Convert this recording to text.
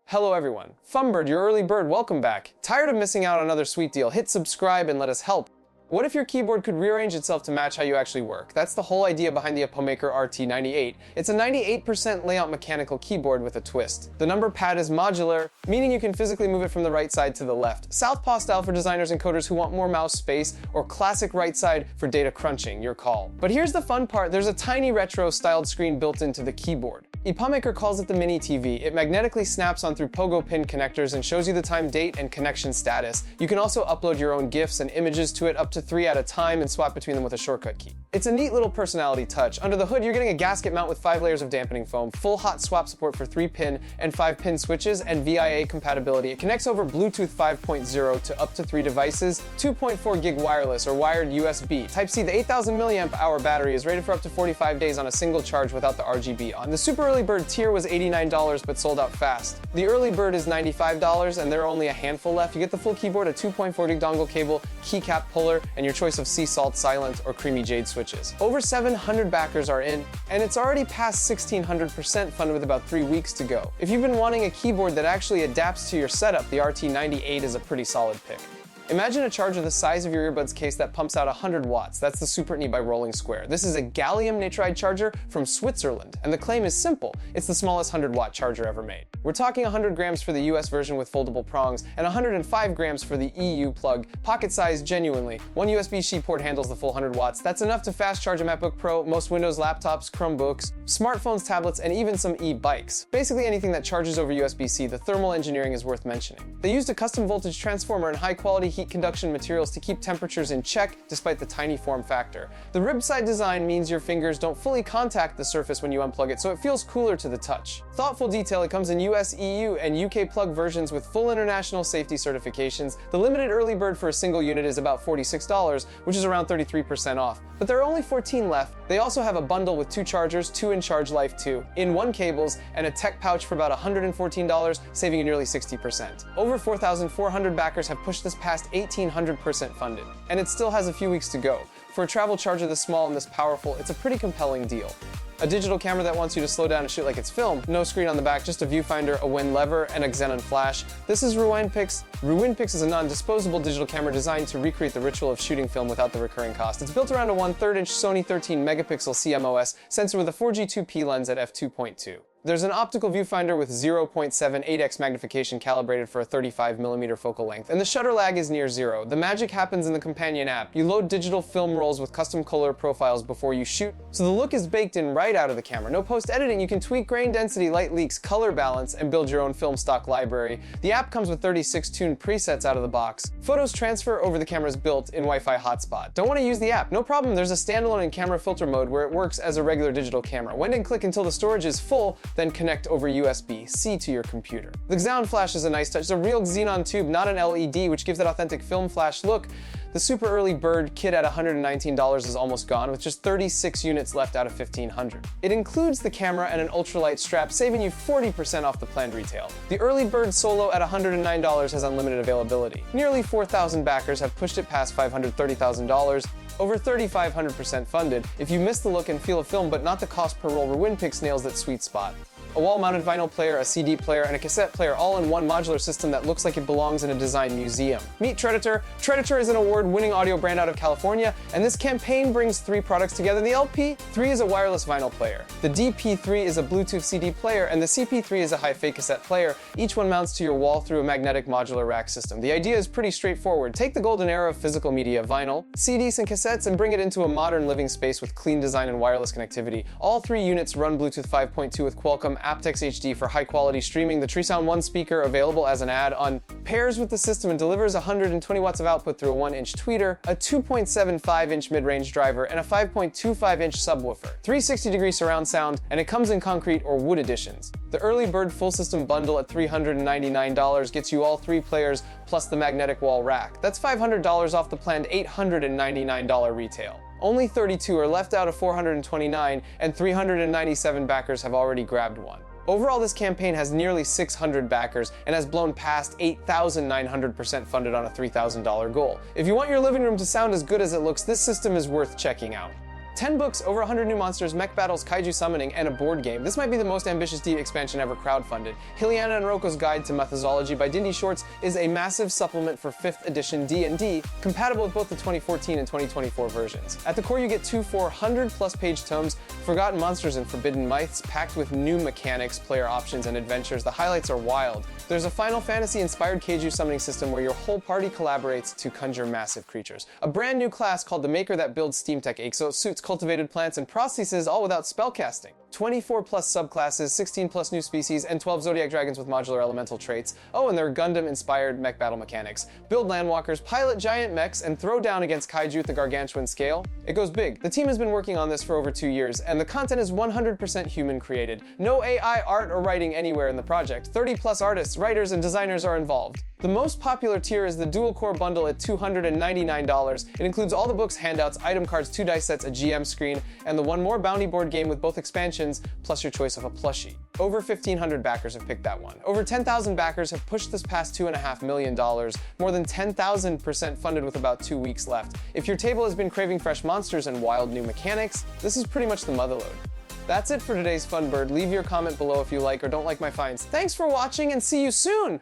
Hello everyone, Funbird, your early bird, welcome back. Tired of missing out on another sweet deal? Hit subscribe and let us help. What if your keyboard could rearrange itself to match how you actually work? That's the whole idea behind the EPOMAKER RT98. It's a 98% layout mechanical keyboard with a twist. The number pad is modular, meaning you can physically move it from the right side to the left. Southpaw style for designers and coders who want more mouse space, or classic right side for data crunching, your call. But here's the fun part, there's a tiny retro styled screen built into the keyboard. EPOMAKER calls it the mini TV. It magnetically snaps on through pogo pin connectors and shows you the time, date, and connection status. You can also upload your own GIFs and images to it, up to 3 at a time, and swap between them with a shortcut key. It's a neat little personality touch. Under the hood, you're getting a gasket mount with 5 layers of dampening foam, full hot swap support for 3-pin and 5-pin switches, and VIA compatibility. It connects over Bluetooth 5.0 to up to 3 devices, 2.4 gig wireless or wired USB. Type-C, the 8,000 mAh battery is rated for up to 45 days on a single charge without the RGB on. The super early bird tier was $89 but sold out fast. The early bird is $95 and there are only a handful left. You get the full keyboard, a 2.4 gig dongle cable, keycap puller, and your choice of sea salt, silent, or creamy jade switches. Over 700 backers are in, and it's already past 1,600% funded with about 3 weeks to go. If you've been wanting a keyboard that actually adapts to your setup, the RT98 is a pretty solid pick. Imagine a charger the size of your earbuds case that pumps out 100 watts. That's the Supertiny by Rolling Square. This is a gallium nitride charger from Switzerland, and the claim is simple. It's the smallest 100-watt charger ever made. We're talking 100 grams for the US version with foldable prongs, and 105 grams for the EU plug. Pocket size, genuinely. One USB-C port handles the full 100 watts. That's enough to fast charge a MacBook Pro, most Windows laptops, Chromebooks, smartphones, tablets, and even some e-bikes. Basically anything that charges over USB-C. The thermal engineering is worth mentioning. They used a custom voltage transformer and high-quality heat conduction materials to keep temperatures in check despite the tiny form factor. The rib side design means your fingers don't fully contact the surface when you unplug it, so it feels cooler to the touch. Thoughtful detail, it comes in US, EU, and UK plug versions with full international safety certifications. The limited early bird for a single unit is about $46, which is around 33% off. But there are only 14 left. They also have a bundle with 2 chargers, 2 in Charge Life 2, in-1 cables, and a tech pouch for about $114, saving you nearly 60%. Over 4,400 backers have pushed this past 1,800% funded, and it still has a few weeks to go. For a travel charger this small and this powerful, it's a pretty compelling deal. A digital camera that wants you to slow down and shoot like it's film, no screen on the back, just a viewfinder, a WIN lever, and a xenon flash. This is Rewindpix. Rewindpix is a non-disposable digital camera designed to recreate the ritual of shooting film without the recurring cost. It's built around a 1/3 inch Sony 13 megapixel CMOS sensor with a 4G 2P lens at f2.2. There's an optical viewfinder with 0.78x magnification calibrated for a 35mm focal length, and the shutter lag is near 0. The magic happens in the companion app. You load digital film rolls with custom color profiles before you shoot, so the look is baked in right out of the camera. No post-editing, you can tweak grain density, light leaks, color balance, and build your own film stock library. The app comes with 36 tuned presets out of the box. Photos transfer over the camera's built-in Wi-Fi hotspot. Don't want to use the app? No problem, there's a standalone in camera filter mode where it works as a regular digital camera. When and click until the storage is full, then connect over USB-C to your computer. The xenon flash is a nice touch. It's a real xenon tube, not an LED, which gives that authentic film flash look. The super early bird kit at $119 is almost gone, with just 36 units left out of 1,500. It includes the camera and an ultralight strap, saving you 40% off the planned retail. The early bird solo at $109 has unlimited availability. Nearly 4,000 backers have pushed it past $530,000. Over 3,500% funded. If you miss the look and feel of film but not the cost per roll, Rewindpix nails that sweet spot. A wall-mounted vinyl player, a CD player, and a cassette player all in one modular system that looks like it belongs in a design museum. Meet TRETTITRE. TRETTITRE is an award-winning audio brand out of California, and this campaign brings 3 products together. The LP3 is a wireless vinyl player. The DP3 is a Bluetooth CD player, and the CP3 is a hi-fi cassette player. Each one mounts to your wall through a magnetic modular rack system. The idea is pretty straightforward. Take the golden era of physical media, vinyl, CDs, and cassettes, and bring it into a modern living space with clean design and wireless connectivity. All 3 units run Bluetooth 5.2 with Qualcomm aptX HD for high-quality streaming. The TreeSound 1 speaker, available as an add-on, pairs with the system and delivers 120 watts of output through a 1-inch tweeter, a 2.75-inch mid-range driver, and a 5.25-inch subwoofer. 360-degree surround sound, and it comes in concrete or wood editions. The early bird full system bundle at $399 gets you all 3 players plus the magnetic wall rack. That's $500 off the planned $899 retail. Only 32 are left out of 429, and 397 backers have already grabbed one. Overall, this campaign has nearly 600 backers and has blown past 8,900% funded on a $3,000 goal. If you want your living room to sound as good as it looks, this system is worth checking out. 10 books, over 100 new monsters, mech battles, kaiju summoning, and a board game. This might be the most ambitious D expansion ever crowdfunded. Heliana and Ryoko's Guide to Mythozoology by Dindy Shorts is a massive supplement for 5th edition D&D, compatible with both the 2014 and 2024 versions. At the core, you get two 400-plus page tomes, Forgotten Monsters and Forbidden Myths, packed with new mechanics, player options, and adventures. The highlights are wild. There's a Final Fantasy-inspired kaiju summoning system where your whole party collaborates to conjure massive creatures. A brand new class called the Maker that builds steam tech exosuits, cultivated plants, and prostheses, all without spellcasting. 24 plus subclasses, 16 plus new species, and 12 zodiac dragons with modular elemental traits. Oh, and there are Gundam-inspired mech battle mechanics. Build landwalkers, pilot giant mechs, and throw down against kaiju at the gargantuan scale. It goes big. The team has been working on this for over 2 years, and the content is 100% human created. No AI art or writing anywhere in the project. 30 plus artists, writers, and designers are involved. The most popular tier is the dual-core bundle at $299. It includes all the books, handouts, item cards, 2 dice sets, a GM screen, and the one more bounty board game with both expansions, plus your choice of a plushie. Over 1,500 backers have picked that one. Over 10,000 backers have pushed this past $2.5 million, more than 10,000% funded with about 2 weeks left. If your table has been craving fresh monsters and wild new mechanics, this is pretty much the motherlode. That's it for today's Funbird. Leave your comment below if you like or don't like my finds. Thanks for watching and see you soon!